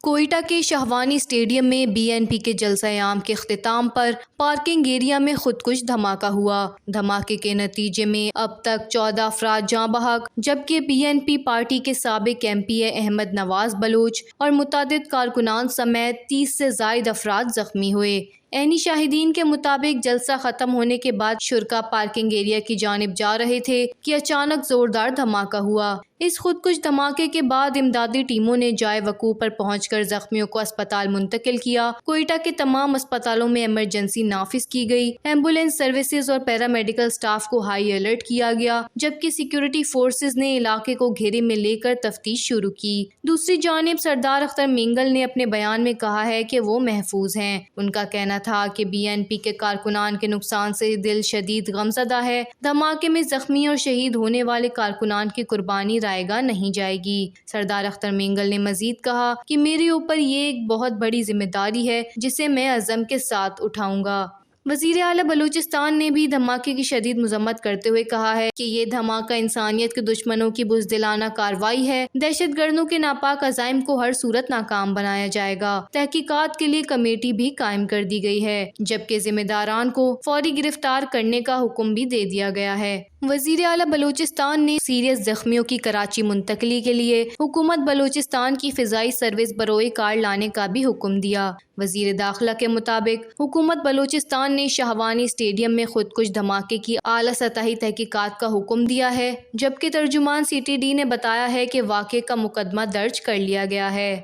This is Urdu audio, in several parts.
کوئٹہ کے شہوانی اسٹیڈیم میں بی این پی کے جلسہ عام کے اختتام پر پارکنگ ایریا میں خودکش دھماکہ ہوا۔ دھماکے کے نتیجے میں اب تک 14 افراد جاں بحق جبکہ بی این پی پارٹی کے سابق ایم پی اے احمد نواز بلوچ اور متعدد کارکنان سمیت 30 سے زائد افراد زخمی ہوئے۔ عینی شاہدین کے مطابق جلسہ ختم ہونے کے بعد شرکاء پارکنگ ایریا کی جانب جا رہے تھے کہ اچانک زوردار دھماکہ ہوا۔ اس خودکش دھماکے کے بعد امدادی ٹیموں نے جائے وقوع پر پہنچ کر زخمیوں کو اسپتال منتقل کیا۔ کوئٹہ کے تمام اسپتالوں میں ایمرجنسی نافذ کی گئی۔ ایمبولینس سروسز اور پیرامیڈیکل سٹاف کو ہائی الرٹ کیا گیا جبکہ سیکیورٹی فورسز نے علاقے کو گھیرے میں لے کر تفتیش شروع کی۔ دوسری جانب سردار اختر مینگل نے اپنے بیان میں کہا ہے کہ وہ محفوظ ہیں۔ ان کا کہنا تھا کہ بی این پی کے کارکنان کے نقصان سے دل شدید غمزدہ ہے۔ دھماکے میں زخمی اور شہید ہونے والے کارکنان کی قربانی رائے گاہ نہیں جائے گی۔ سردار اختر مینگل نے مزید کہا کہ میرے اوپر یہ ایک بہت بڑی ذمہ داری ہے جسے میں عزم کے ساتھ اٹھاؤں گا۔ وزیر اعلیٰ بلوچستان نے بھی دھماکے کی شدید مذمت کرتے ہوئے کہا ہے کہ یہ دھماکہ انسانیت کے دشمنوں کی بزدلانہ کارروائی ہے۔ دہشت گردوں کے ناپاک عزائم کو ہر صورت ناکام بنایا جائے گا۔ تحقیقات کے لیے کمیٹی بھی قائم کر دی گئی ہے جبکہ ذمہ داران کو فوری گرفتار کرنے کا حکم بھی دے دیا گیا ہے۔ وزیر اعلیٰ بلوچستان نے سیریس زخمیوں کی کراچی منتقلی کے لیے حکومت بلوچستان کی فضائی سروس بروئے کار لانے کا بھی حکم دیا۔ وزیر داخلہ کے مطابق حکومت بلوچستان نے شہوانی اسٹیڈیم میں خودکش دھماکے کی اعلیٰ سطحی تحقیقات کا حکم دیا ہے جبکہ ترجمان سی ٹی ڈی نے بتایا ہے کہ واقعے کا مقدمہ درج کر لیا گیا ہے۔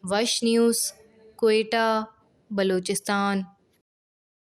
وش نیوز، کوئٹہ، بلوچستان۔